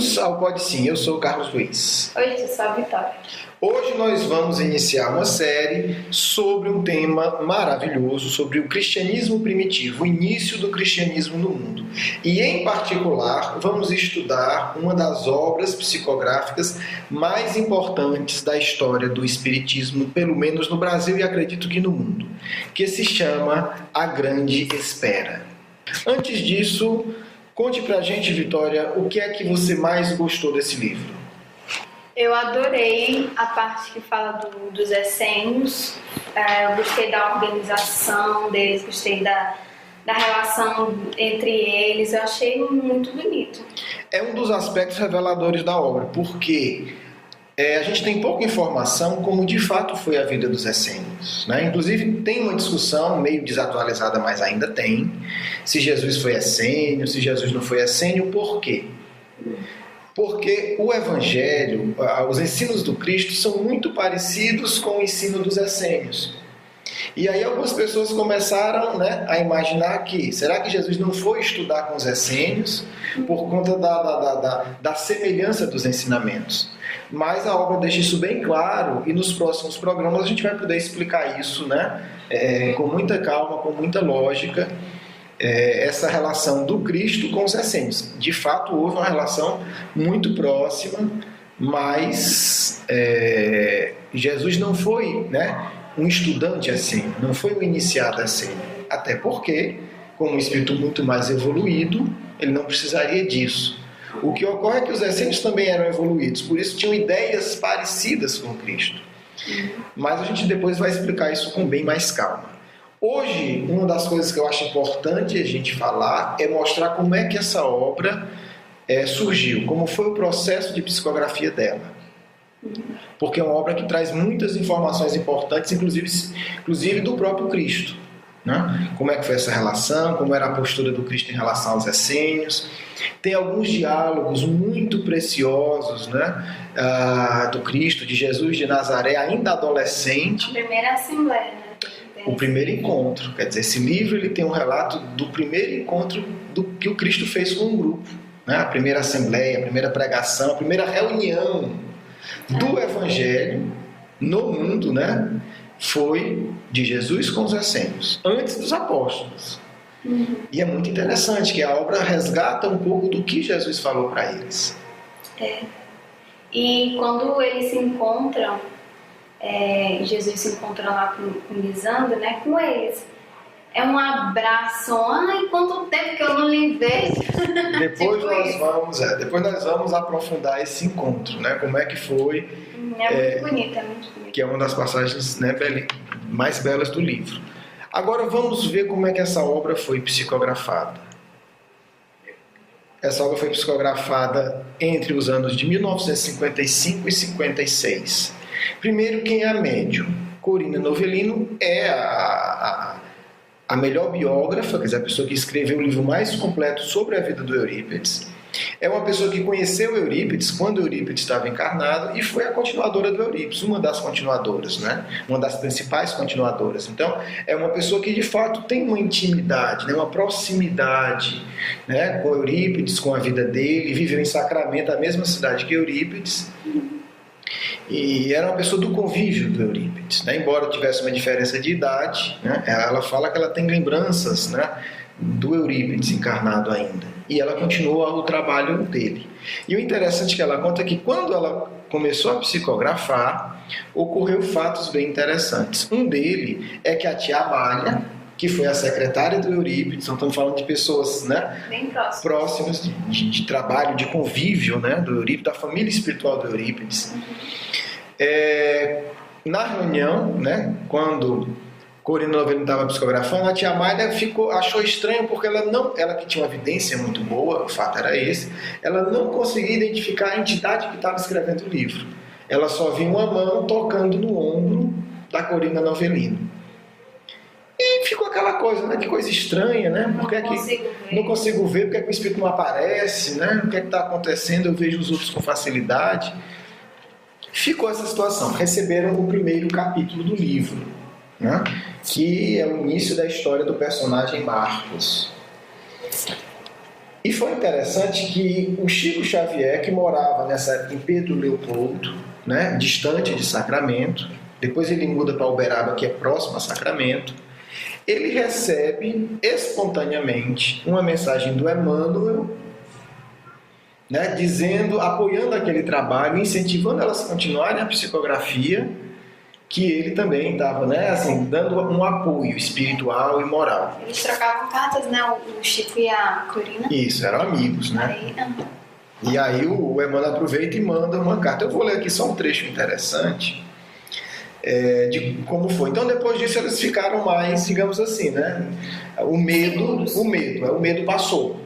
Bem-vindos ao Pode Sim, eu sou o Carlos Luiz. Oi, eu sou a Vitória. Hoje nós vamos iniciar uma série sobre um tema maravilhoso, sobre o cristianismo primitivo, o início do cristianismo no mundo. E, em particular, vamos estudar uma das obras psicográficas mais importantes da história do espiritismo, pelo menos no Brasil e acredito que no mundo, que se chama A Grande Espera. Antes disso, conte pra gente, Vitória, o que é que você mais gostou desse livro? Eu adorei a parte que fala dos essênios, eu gostei da organização deles, gostei da relação entre eles, eu achei muito bonito. É um dos aspectos reveladores da obra, porque a gente tem pouca informação como de fato foi a vida dos essênios, né? Inclusive tem uma discussão meio desatualizada, mas ainda tem, se Jesus foi essênio, se Jesus não foi essênio, por quê? Porque o Evangelho, os ensinos do Cristo são muito parecidos com o ensino dos essênios. E aí algumas pessoas começaram, né, a imaginar que, será que Jesus não foi estudar com os essênios por conta da semelhança dos ensinamentos? Mas a obra deixa isso bem claro e nos próximos programas a gente vai poder explicar isso, né, com muita calma, com muita lógica. Essa relação do Cristo com os essênios. De fato, houve uma relação muito próxima, mas Jesus não foi, né, um estudante essênio, não foi um iniciado essênio. Até porque, como um espírito muito mais evoluído, ele não precisaria disso. O que ocorre é que os essênios também eram evoluídos, por isso tinham ideias parecidas com Cristo. Mas a gente depois vai explicar isso com bem mais calma. Hoje, uma das coisas que eu acho importante a gente falar é mostrar como é que essa obra surgiu, como foi o processo de psicografia dela. Porque é uma obra que traz muitas informações importantes, inclusive do próprio Cristo, né? Como é que foi essa relação, como era a postura do Cristo em relação aos essênios. Tem alguns diálogos muito preciosos, né? Do Cristo, de Jesus de Nazaré, ainda adolescente. A primeira assembleia, né? O primeiro encontro, quer dizer, esse livro ele tem um relato do primeiro encontro do que o Cristo fez com um grupo, né? A primeira assembleia, a primeira pregação, a primeira reunião do Evangelho no mundo, né? Foi de Jesus com os essênios, antes dos apóstolos. E é muito interessante que a obra resgata um pouco do que Jesus falou para eles. E quando eles se encontram, Jesus se encontra lá com Lisandro, né, com eles. É um abraço. Ai, quanto tempo que eu não lhe vejo. Depois nós vamos aprofundar esse encontro, né? Como é que foi. Muito bonito, é muito bonito. Que é uma das passagens, né, mais belas do livro. Agora vamos ver como é que essa obra foi psicografada. Essa obra foi psicografada entre os anos de 1955 e 56. Primeiro, quem é a médium? Corina Novellino é a melhor biógrafa, quer dizer, a pessoa que escreveu o livro mais completo sobre a vida do Eurípides. É uma pessoa que conheceu Eurípides quando Eurípides estava encarnado e foi a continuadora do Eurípides, uma das continuadoras, né? Uma das principais continuadoras. Então, é uma pessoa que de fato tem uma intimidade, né? Uma proximidade, né? Com Eurípides, com a vida dele, viveu em Sacramento, a mesma cidade que Eurípides. E era uma pessoa do convívio do Eurípides, né? Embora tivesse uma diferença de idade, né? Ela fala que ela tem lembranças, né, do Eurípides encarnado ainda, e ela continua o trabalho dele. E o interessante que ela conta é que quando ela começou a psicografar, ocorreu fatos bem interessantes. Um dele é que a tia Amália, que foi a secretária do Eurípides, então estamos falando de pessoas, né, bem próximas de trabalho, de convívio, né, do Eurípides, da família espiritual do Eurípides. Na reunião, né, quando Corina Novellino estava psicografando, a tia Amália achou estranho porque ela que tinha uma evidência muito boa, o fato era esse, ela não conseguia identificar a entidade que estava escrevendo o livro. Ela só via uma mão tocando no ombro da Corina Novellino. E ficou aquela coisa, né? Que coisa estranha, né? Não consigo ver, porque é que o espírito não aparece, né? O que é que está acontecendo? Eu vejo os outros com facilidade. Ficou essa situação. Receberam o primeiro capítulo do livro, né? Que é o início da história do personagem Marcos. E foi interessante que o Chico Xavier, que morava nessa época em Pedro Leopoldo, né, distante de Sacramento, depois ele muda para Uberaba, que é próximo a Sacramento, ele recebe espontaneamente uma mensagem do Emmanuel, né, dizendo, apoiando aquele trabalho, incentivando elas a continuarem a psicografia, que ele também estava, né, assim, dando um apoio espiritual e moral. Eles trocavam cartas, né, o Chico e a Corina? Isso, eram amigos, né? E aí o Emmanuel aproveita e manda uma carta. Eu vou ler aqui só um trecho interessante de como foi. Então, depois disso, eles ficaram mais, digamos assim, né? O medo passou.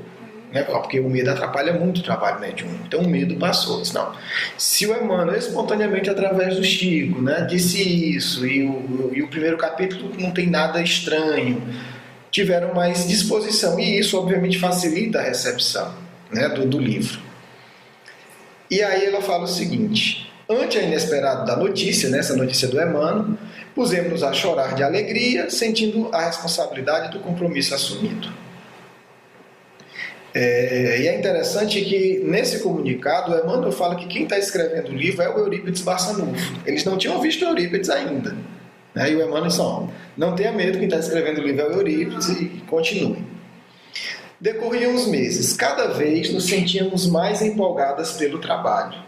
Né? Porque o medo atrapalha muito o trabalho mediúnico. Então o medo passou. Não. Se o Emmanuel espontaneamente através do Chico, né, disse isso, e o primeiro capítulo não tem nada estranho, tiveram mais disposição, e isso obviamente facilita a recepção, né, do livro. E aí ela fala o seguinte: ante a inesperada da notícia, né, essa notícia do Emmanuel, pusemos-nos a chorar de alegria, sentindo a responsabilidade do compromisso assumido. E é interessante que nesse comunicado o Emmanuel fala que quem está escrevendo o livro é o Eurípides Barçanufo. Eles não tinham visto o Eurípides ainda, né? E o Emmanuel disse: não tenha medo, quem está escrevendo o livro é o Eurípides, e continue. Decorriam os meses, cada vez nos sentíamos mais empolgadas pelo trabalho.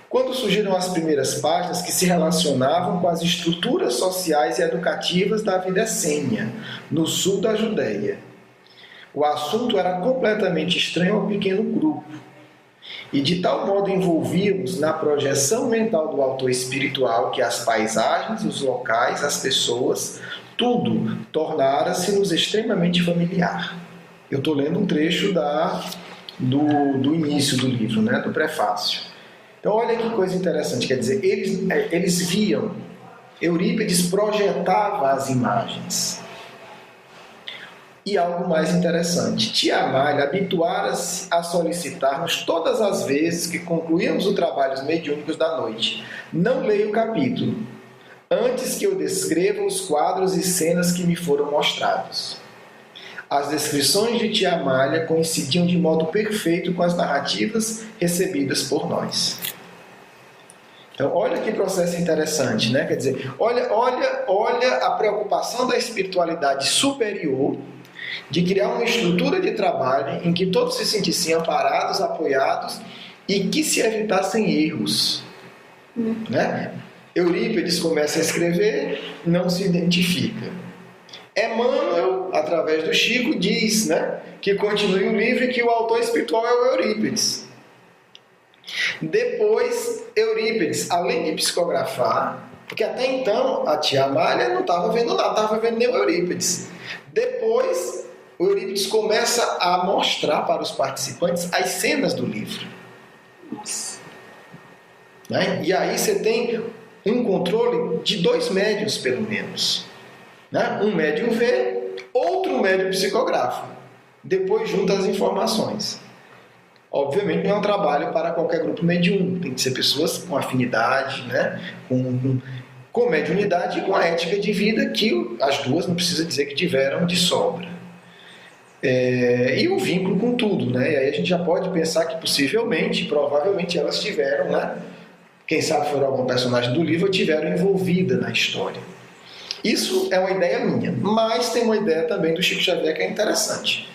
Quando surgiram as primeiras páginas que se relacionavam com as estruturas sociais e educativas da vida essênia, no sul da Judéia, o assunto era completamente estranho ao pequeno grupo, e de tal modo envolvíamos na projeção mental do autor espiritual que as paisagens, os locais, as pessoas, tudo tornara-se-nos extremamente familiar. Eu estou lendo um trecho do início do livro, né, do prefácio. Então olha que coisa interessante, quer dizer, eles viam, Eurípides projetava as imagens. E algo mais interessante, Tia Amália habituara-se a solicitar-nos todas as vezes que concluíamos os trabalhos mediúnicos da noite: não leia o capítulo, antes que eu descreva os quadros e cenas que me foram mostrados. As descrições de Tia Amália coincidiam de modo perfeito com as narrativas recebidas por nós. Então, olha que processo interessante, né? Quer dizer, olha a preocupação da espiritualidade superior de criar uma estrutura de trabalho em que todos se sentissem amparados, apoiados e que se evitassem erros. Né? Eurípides começa a escrever, não se identifica. Emmanuel, através do Chico, diz, né, que continue o livro e que o autor espiritual é o Eurípides. Depois, Eurípides, além de psicografar, porque até então a Tia Amália não estava vendo nada, não estava vendo nem o Eurípides. Depois, o Eurípides começa a mostrar para os participantes as cenas do livro. Nossa. Né? E aí você tem um controle de 2 médiuns, pelo menos. Né? Um médium vê, outro médium psicografa. Depois junta as informações. Obviamente não é um trabalho para qualquer grupo mediúnico, tem que ser pessoas com afinidade, né? com mediunidade e com a ética de vida, que as duas não precisa dizer que tiveram de sobra. E o vínculo com tudo, né? E aí a gente já pode pensar que possivelmente, provavelmente elas tiveram, né? Quem sabe foram algum personagem do livro, tiveram envolvida na história. Isso é uma ideia minha, mas tem uma ideia também do Chico Xavier que é interessante.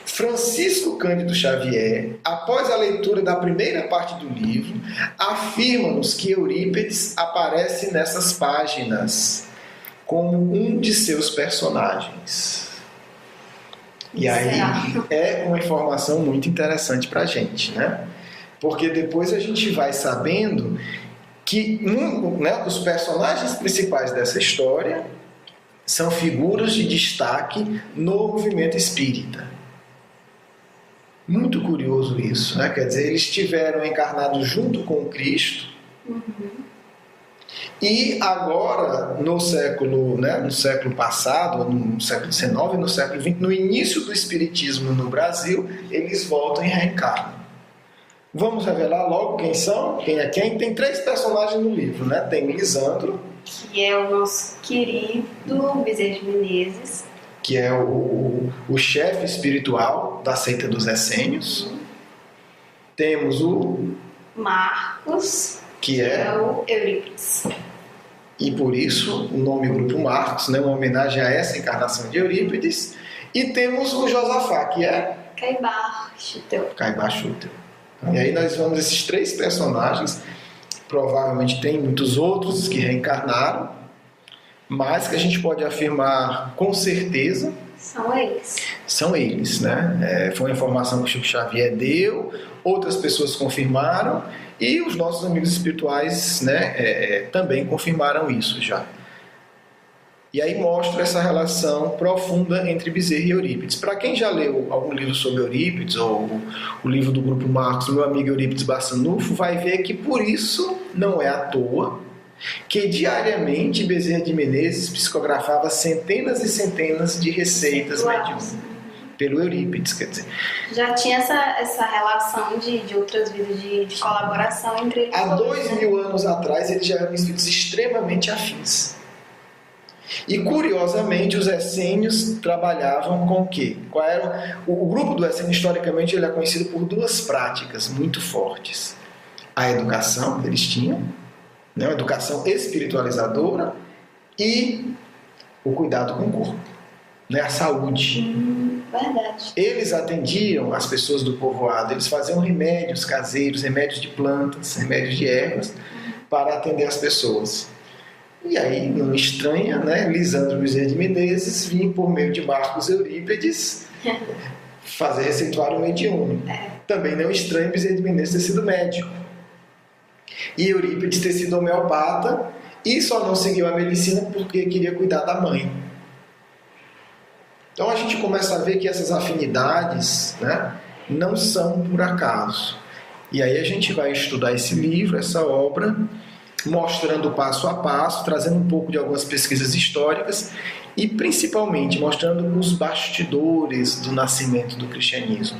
Francisco Cândido Xavier, após a leitura da primeira parte do livro, afirma-nos que Eurípides aparece nessas páginas como um de seus personagens. E aí é uma informação muito interessante para a gente, né? Porque depois a gente vai sabendo que os personagens principais dessa história são figuras de destaque no movimento espírita. Muito curioso isso, né? Quer dizer, eles estiveram encarnados junto com o Cristo. E agora, no século passado, no século XIX, no século XX, no início do Espiritismo no Brasil, eles voltam e reencarnam. Vamos revelar logo quem são, quem é quem. Tem 3 personagens no livro, né? Tem Lisandro, que é o nosso querido Bezerra de Menezes, que é o chefe espiritual da seita dos essênios. Temos o Marcos, que é o Eurípides. E por isso o nome Grupo Marcos, né, uma homenagem a essa encarnação de Eurípides. E temos o Josafá, que é Caibar Schutel. E aí nós vamos esses 3 personagens. Provavelmente tem muitos outros que reencarnaram, mas que a gente pode afirmar com certeza são eles, né? Foi uma informação que o Chico Xavier deu, outras pessoas confirmaram e os nossos amigos espirituais, né, também confirmaram isso já. E aí mostra essa relação profunda entre Bezerra e Eurípides. Para quem já leu algum livro sobre Eurípides, ou o livro do Grupo Marcos, meu amigo Eurípides Barçanufo, vai ver que por isso não é à toa que diariamente Bezerra de Menezes psicografava centenas e centenas de receitas mediúnicas pelo Eurípides, quer dizer. Já tinha essa relação de outras vidas, de colaboração entre eles. Há 2000 anos atrás eles já eram espíritos extremamente afins. E curiosamente os essênios trabalhavam com o quê? O grupo do essênio, historicamente, ele é conhecido por 2 práticas muito fortes. A educação que eles tinham, né, uma educação espiritualizadora, e o cuidado com o corpo, né, a saúde. Verdade. Eles atendiam as pessoas do povoado, eles faziam remédios caseiros, remédios de plantas, remédios de ervas, para atender as pessoas. E aí, não estranha, né, Lisandro Bezerra de Menezes vinha por meio de Marcos Eurípides fazer receituário mediúnico. Também não estranha Bezerra de Menezes ter sido médico. E Eurípides ter sido homeopata e só não seguiu a medicina porque queria cuidar da mãe. Então a gente começa a ver que essas afinidades, né, não são por acaso. E aí a gente vai estudar esse livro, essa obra, mostrando passo a passo, trazendo um pouco de algumas pesquisas históricas e principalmente mostrando os bastidores do nascimento do cristianismo.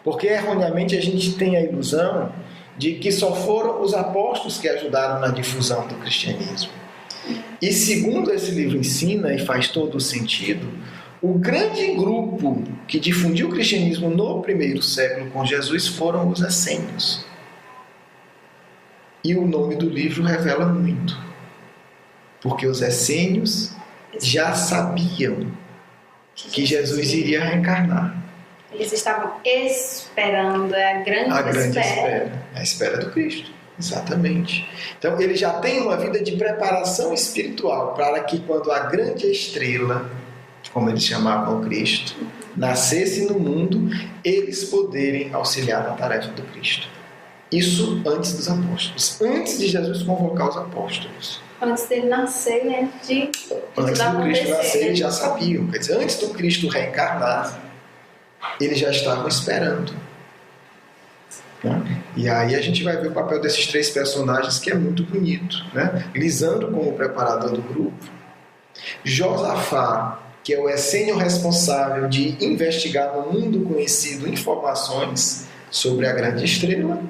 Porque erroneamente a gente tem a ilusão de que só foram os apóstolos que ajudaram na difusão do cristianismo. E segundo esse livro ensina, e faz todo o sentido, o grande grupo que difundiu o cristianismo no primeiro século com Jesus foram os essênios. E o nome do livro revela muito, porque os essênios já sabiam que Jesus iria reencarnar. Eles estavam esperando a grande espera. A espera do Cristo, exatamente. Então ele já tem uma vida de preparação espiritual para que quando a grande estrela, como eles chamavam o Cristo, nascesse no mundo, eles poderem auxiliar na tarefa do Cristo. Isso antes dos apóstolos, antes de Jesus convocar os apóstolos. Antes dele nascer, né? Antes do Cristo nascer, eles já sabiam. Quer dizer, antes do Cristo reencarnar, eles já estavam esperando. Né? E aí a gente vai ver o papel desses 3 personagens, que é muito bonito. Né? Lisandro como preparador do grupo, Josafá, que é o essênio responsável de investigar no mundo conhecido informações sobre a grande estrela,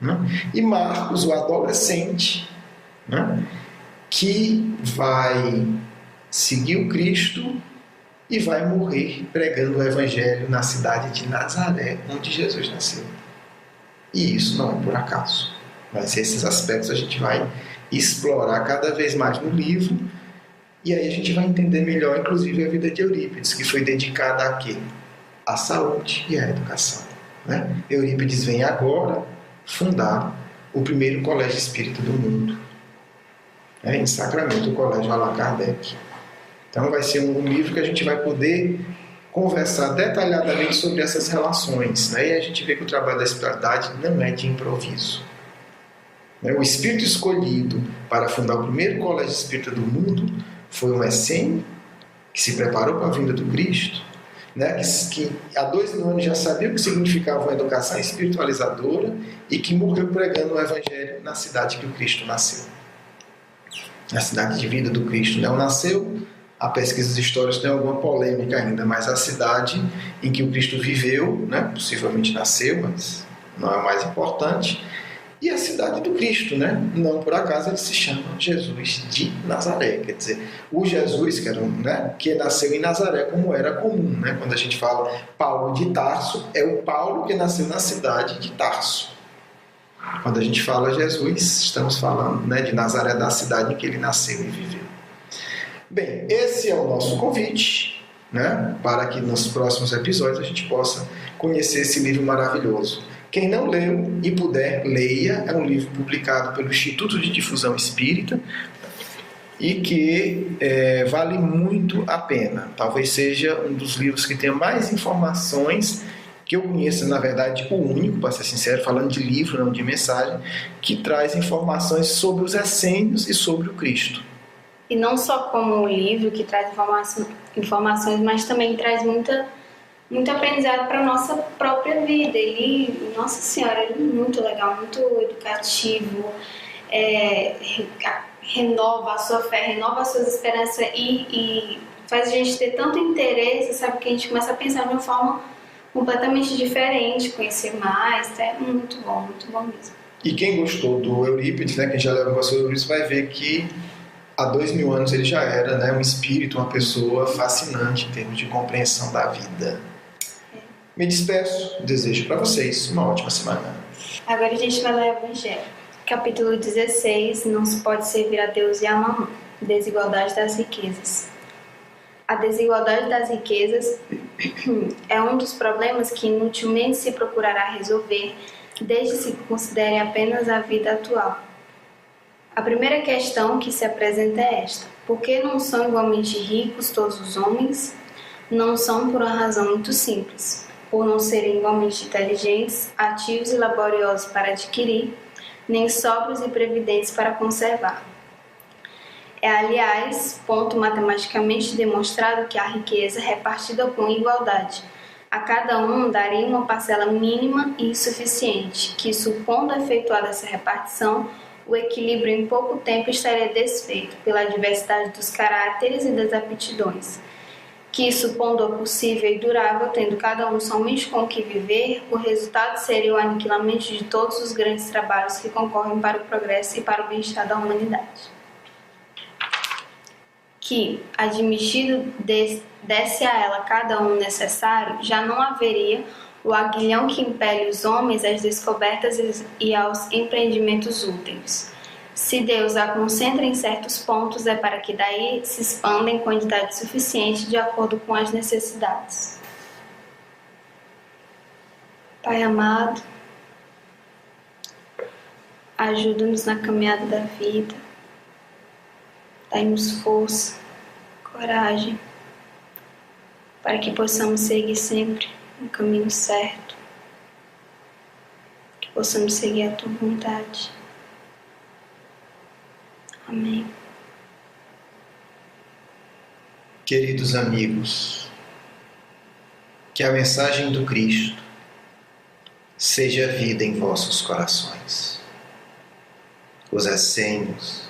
né? E Marcos, o adolescente, né, que vai seguir o Cristo e vai morrer pregando o Evangelho na cidade de Nazaré, onde Jesus nasceu. E isso não é por acaso. Mas esses aspectos a gente vai explorar cada vez mais no livro, e aí a gente vai entender melhor, inclusive, a vida de Eurípides, que foi dedicada a quê? À saúde e à educação. Né? Eurípides vem agora fundar o primeiro colégio espírita do mundo, em Sacramento, o Colégio Allan Kardec. Então vai ser um livro que a gente vai poder conversar detalhadamente sobre essas relações, né? E a gente vê que o trabalho da espiritualidade não é de improviso. O espírito escolhido para fundar o primeiro colégio espírita do mundo foi um essênio que se preparou para a vinda do Cristo, né, que há 2000 anos já sabia o que significava uma educação espiritualizadora e que morreu pregando o Evangelho na cidade que o Cristo nasceu. Na cidade de vida do Cristo. Não nasceu, há pesquisas históricas, tem alguma polêmica ainda, mas a cidade em que o Cristo viveu, né, possivelmente nasceu, mas não é o mais importante, e a cidade do Cristo, né? Não por acaso ele se chama Jesus de Nazaré, quer dizer, o Jesus que nasceu em Nazaré, como era comum, né? Quando a gente fala Paulo de Tarso, é o Paulo que nasceu na cidade de Tarso. Quando a gente fala Jesus, estamos falando, né, de Nazaré, da cidade em que ele nasceu e viveu. Bem, esse é o nosso convite, né, para que nos próximos episódios a gente possa conhecer esse livro maravilhoso. Quem não leu e puder, leia. É um livro publicado pelo Instituto de Difusão Espírita e que vale muito a pena. Talvez seja um dos livros que tenha mais informações que eu conheço, na verdade, o único, para ser sincero, falando de livro, não de mensagem, que traz informações sobre os essênios e sobre o Cristo. E não só como um livro que traz informações, mas também traz muito aprendizado para a nossa própria vida. Ele, Nossa Senhora, ele é muito legal, muito educativo, renova a sua fé, renova as suas esperanças e faz a gente ter tanto interesse, sabe, que a gente começa a pensar de uma forma completamente diferente, conhecer mais. É muito bom mesmo. E quem gostou do Eurípides, né, quem já leu o Eurípides, vai ver que há 2000 anos ele já era, né, um espírito, uma pessoa fascinante em termos de compreensão da vida. Me despeço, desejo para vocês uma ótima semana. Agora a gente vai ler o Evangelho. Capítulo 16, não se pode servir a Deus e a Mamon. Desigualdade das riquezas. A desigualdade das riquezas é um dos problemas que inutilmente se procurará resolver, desde que se considere apenas a vida atual. A primeira questão que se apresenta é esta: por que não são igualmente ricos todos os homens? Não são por uma razão muito simples: por não serem igualmente inteligentes, ativos e laboriosos para adquirir, nem sóbrios e previdentes para conservar. É, aliás, ponto matematicamente demonstrado que a riqueza, repartida com igualdade, a cada um daria uma parcela mínima e suficiente, que, supondo efetuada essa repartição, o equilíbrio em pouco tempo estaria desfeito pela diversidade dos caráteres e das aptidões, que, supondo-a possível e durável, tendo cada um somente com o que viver, o resultado seria o aniquilamento de todos os grandes trabalhos que concorrem para o progresso e para o bem-estar da humanidade. Que, admitido desse a ela cada um necessário, já não haveria o aguilhão que impele os homens às descobertas e aos empreendimentos úteis. Se Deus a concentra em certos pontos, é para que daí se expanda em quantidade suficiente de acordo com as necessidades. Pai amado, ajuda-nos na caminhada da vida, dai-nos força, coragem, para que possamos seguir sempre no caminho certo, que possamos seguir a Tua vontade. Amém. Queridos amigos, que a mensagem do Cristo seja vida em vossos corações. Os essênios,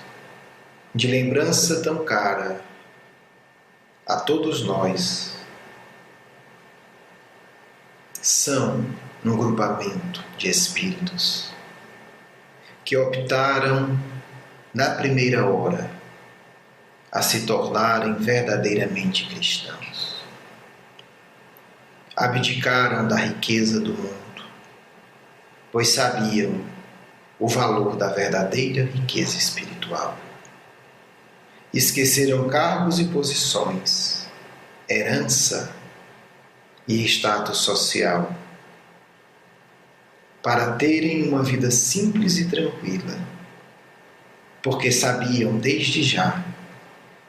de lembrança tão cara a todos nós, são um grupamento de espíritos que optaram na primeira hora a se tornarem verdadeiramente cristãos. Abdicaram da riqueza do mundo, pois sabiam o valor da verdadeira riqueza espiritual. Esqueceram cargos e posições, herança e status social, para terem uma vida simples e tranquila, porque sabiam desde já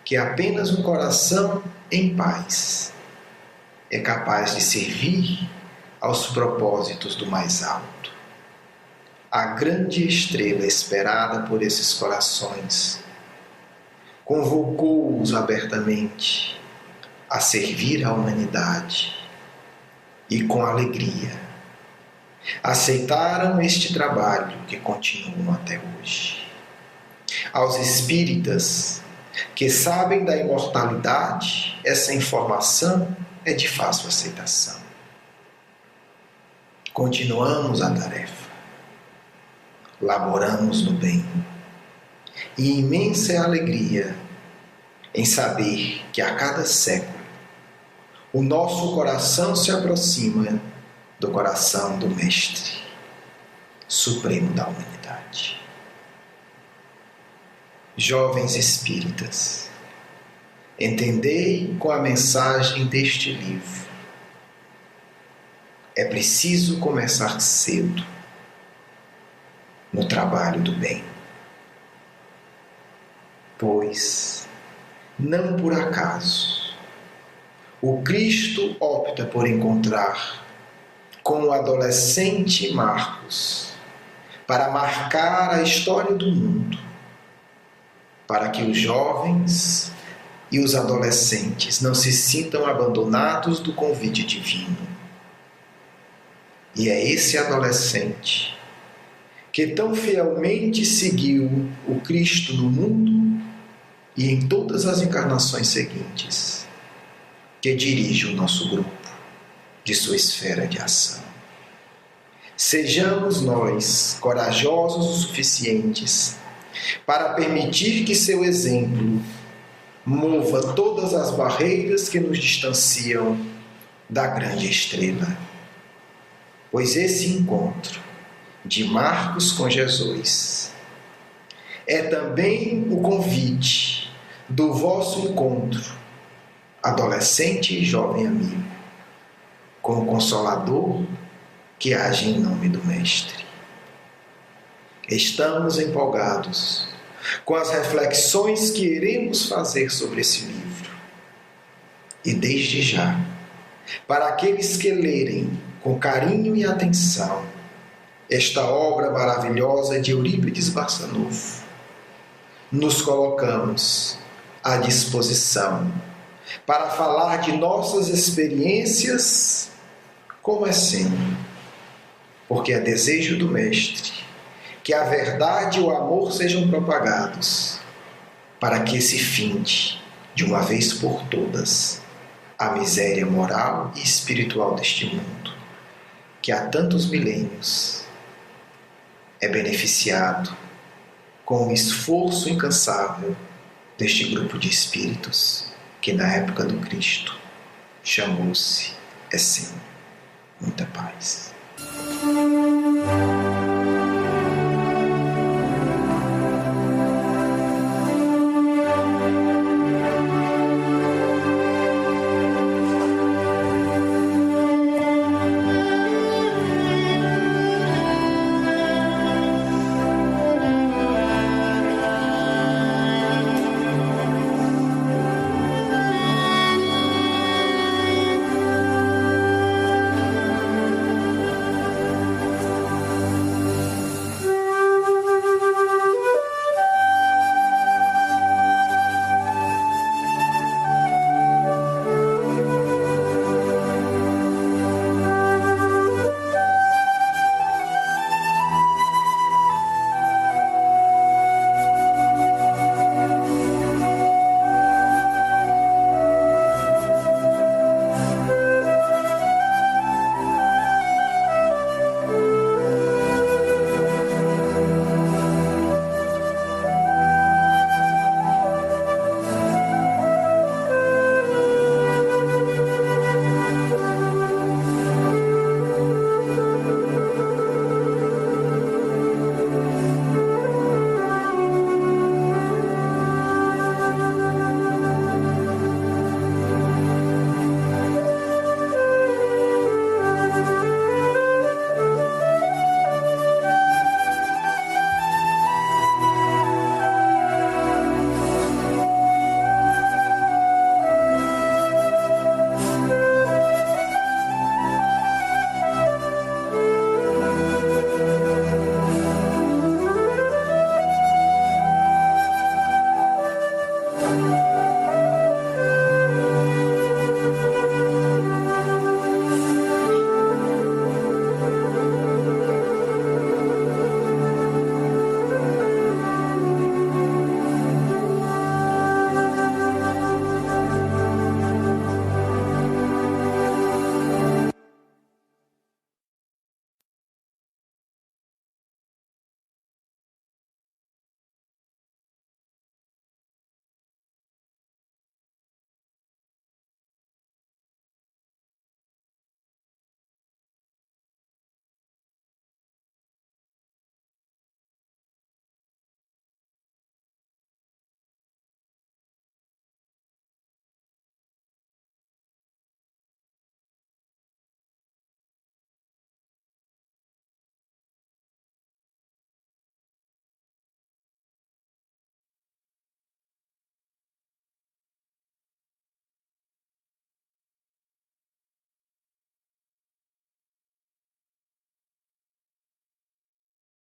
que apenas um coração em paz é capaz de servir aos propósitos do mais alto. A grande estrela esperada por esses corações convocou-os abertamente a servir a humanidade e, com alegria, aceitaram este trabalho que continua até hoje. Aos espíritas que sabem da imortalidade, essa informação é de fácil aceitação. Continuamos a tarefa. laboramos no bem. E imensa é a alegria em saber que a cada século o nosso coração se aproxima do coração do Mestre Supremo da humanidade. Jovens espíritas, entendei com a mensagem deste livro. É preciso começar cedo no trabalho do bem, pois, não por acaso, o Cristo opta por encontrar com o adolescente Marcos para marcar a história do mundo, para que os jovens e os adolescentes não se sintam abandonados do convite divino. E é esse adolescente que tão fielmente seguiu o Cristo no mundo e em todas as encarnações seguintes, que dirige o nosso grupo de sua esfera de ação. Sejamos nós corajosos o suficientes para permitir que seu exemplo mova todas as barreiras que nos distanciam da grande estrela. Pois esse encontro de Marcos com Jesus é também o convite do vosso encontro, adolescente e jovem amigo, com o Consolador que age em nome do Mestre. Estamos empolgados com as reflexões que iremos fazer sobre esse livro. E desde já, para aqueles que lerem com carinho e atenção esta obra maravilhosa de Eurípides Barçanufo, nos colocamos à disposição para falar de nossas experiências como é sendo, porque é desejo do Mestre que a verdade e o amor sejam propagados, para que se finde, de uma vez por todas, a miséria moral e espiritual deste mundo, que há tantos milênios é beneficiado com o esforço incansável deste grupo de espíritos que na época do Cristo chamou-se Essênio. Muita paz.